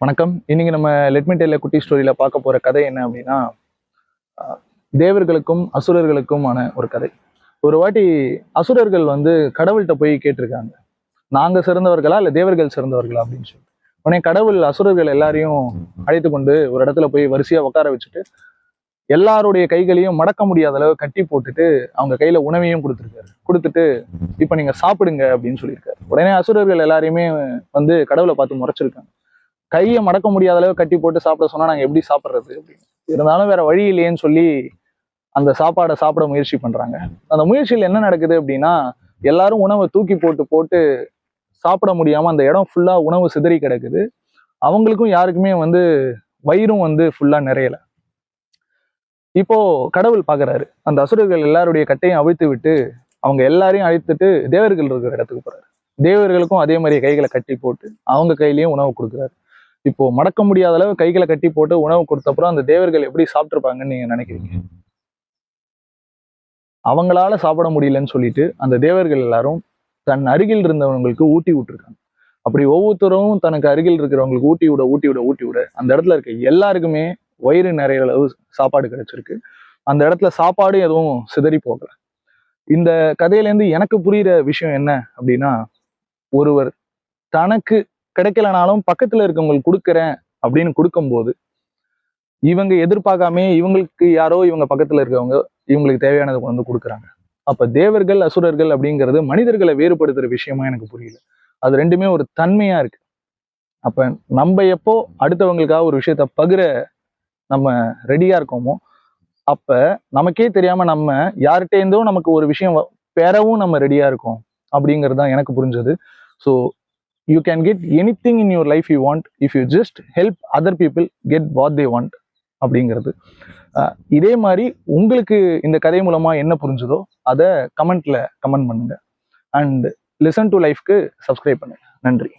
வணக்கம். இன்னைக்கு நம்ம லெட் மீ டெல் எ குட்டி ஸ்டோரியில பார்க்க போற கதை என்ன அப்படின்னா, தேவர்களுக்கும் அசுரர்களுக்குமான ஒரு கதை. ஒரு வாட்டி அசுரர்கள் கடவுள்கிட்ட போய் கேட்டிருக்காங்க, நாங்க சிறந்தவர்களா இல்ல தேவர்கள் சிறந்தவர்களா அப்படின்னு சொல்லி. உடனே கடவுள் அசுரர்கள் எல்லாரையும் அழைத்து கொண்டு ஒரு இடத்துல போய் வரிசையா உட்கார வச்சுட்டு எல்லாருடைய கைகளையும் மடக்க முடியாத அளவு கட்டி போட்டுட்டு அவங்க கையில உணவையும் கொடுத்துட்டு இப்ப நீங்க சாப்பிடுங்க அப்படின்னு சொல்லியிருக்காரு. உடனே அசுரர்கள் எல்லாரையுமே கடவுளை பார்த்து முறைச்சிருக்காங்க. கையை மடக்க முடியாத அளவு கட்டி போட்டு சாப்பிட சொன்னா நாங்க எப்படி சாப்பிட்றது அப்படின்னு. இருந்தாலும் வேற வழி இல்லையேன்னு சொல்லி அந்த சாப்பாடை சாப்பிட முயற்சி பண்றாங்க. அந்த முயற்சியில் என்ன நடக்குது அப்படின்னா, எல்லாரும் உணவை தூக்கி போட்டு போட்டு சாப்பிட முடியாம அந்த இடம் ஃபுல்லா உணவு சிதறி கிடக்குது. அவங்களுக்கும் யாருக்குமே வயிறும் ஃபுல்லா நிறையல. இப்போ கடவுள் பாக்குறாரு, அந்த அசுரர்கள் எல்லாருடைய கட்டையும் அவிழ்த்து விட்டு அவங்க எல்லாரையும் அழைத்துட்டு தேவர்கள் இருக்கிற இடத்துக்கு போறாரு. தேவர்களுக்கும் அதே மாதிரி கைகளை கட்டி போட்டு அவங்க கையிலயும் உணவு கொடுக்குறாரு. இப்போ மடக்க முடியாத அளவு கைகளை கட்டி போட்டு உணவு கொடுத்த அப்புறம் அந்த தேவர்கள் எப்படி சாப்பிட்டுருப்பாங்கன்னு நீங்க நினைக்கிறீங்க? அவங்களால சாப்பிட முடியலன்னு சொல்லிட்டு அந்த தேவர்கள் எல்லாரும் தன் அருகில் இருந்தவங்களுக்கு ஊட்டி விட்டுருக்காங்க. அப்படி ஒவ்வொருத்தரும் தனக்கு அருகில் இருக்கிறவங்களுக்கு ஊட்டி விட அந்த இடத்துல இருக்க எல்லாருக்குமே வயிறு நிறைய அளவு சாப்பாடு கிடைச்சிருக்கு. அந்த இடத்துல சாப்பாடு எதுவும் சிதறி போகல. இந்த கதையிலேருந்து எனக்கு புரியுற விஷயம் என்ன அப்படின்னா, ஒருவர் தனக்கு கிடைக்கலனாலும் பக்கத்துல இருக்கவங்களுக்கு கொடுக்குறேன் அப்படின்னு கொடுக்கும்போது இவங்க எதிர்பார்க்காம இவங்களுக்கு யாரோ இவங்க பக்கத்துல இருக்கவங்க இவங்களுக்கு தேவையானதை கொடுக்குறாங்க. அப்ப தேவர்கள் அசுரர்கள் அப்படிங்கிறது மனிதர்களை வேறுபடுத்துற விஷயமா எனக்கு புரியல. அது ரெண்டுமே ஒரு தன்மையா இருக்கு. அப்ப நம்ம எப்போ அடுத்தவங்களுக்காக ஒரு விஷயத்த பகிர நம்ம ரெடியா இருக்கோமோ, அப்ப நமக்கே தெரியாம நம்ம யார்கிட்டேருந்தோ நமக்கு ஒரு விஷயம் பெறவும் நம்ம ரெடியா இருக்கோம் அப்படிங்கிறது தான் எனக்கு புரிஞ்சது. So you can get anything in your life you want if you just help other people get what they want அப்படிங்கிறது. இதே மாதிரி உங்களுக்கு இந்த கதை மூலமா என்ன புரிஞ்சதோ அதை கமெண்ட் பண்ணுங்க அண்ட் லிசன் டு லைஃப்க்கு சப்ஸ்கிரைப் பண்ணுங்க. நன்றி.